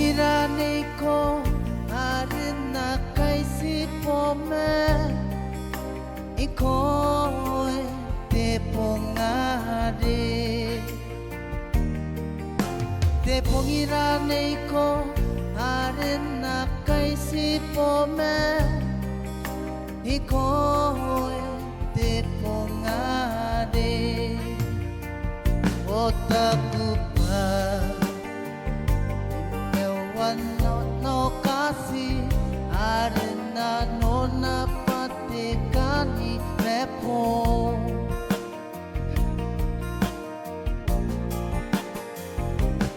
pongirane ko arena kaisi pome ikoe te pongare te pongirane ko arena kaisi pome ikoe te pongare otaku pa no kasi arena nona patekani repo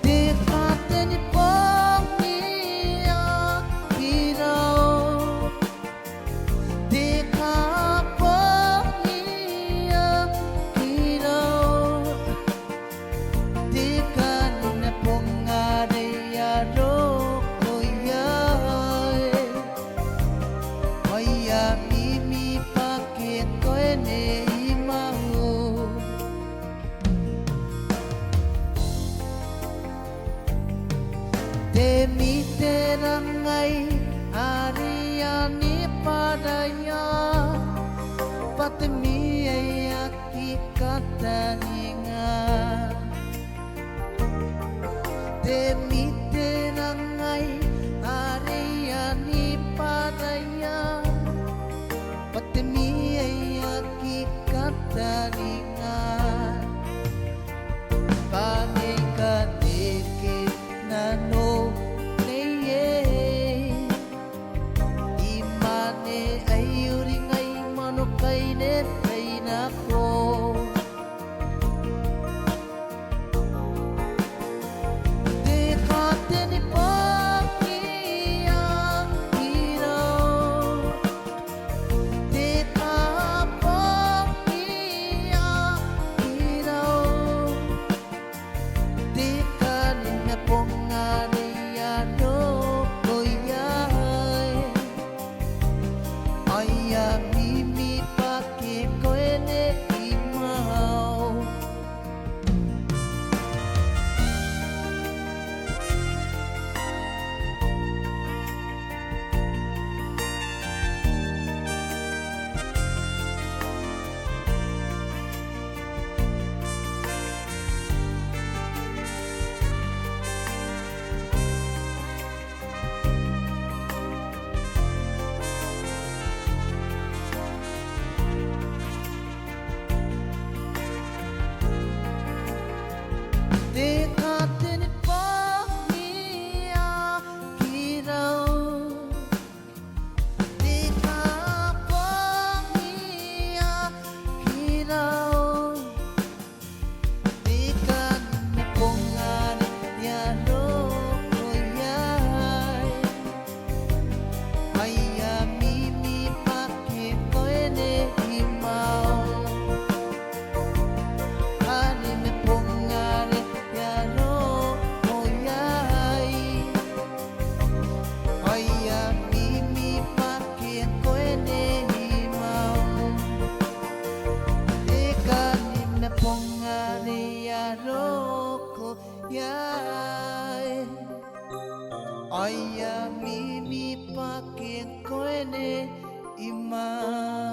tekateni pongia kirao tekapongia kirao tekani pongare yaro mimi pake koene imau te miterangai ariani padaya patemi aki kataninga te miterangai ariani padaya patemi aki kataringan pangai kadeke nano neye imane ayuringai manukai ne tainako dekateni mimi pake koene imau dekateni pongia kirao tekapongia kirao dekani pongane yano koyai aya mimi pake koene imau anime pongane mimi pake koene imau dekani me pongare yaroko yai aya mimi pake koene imau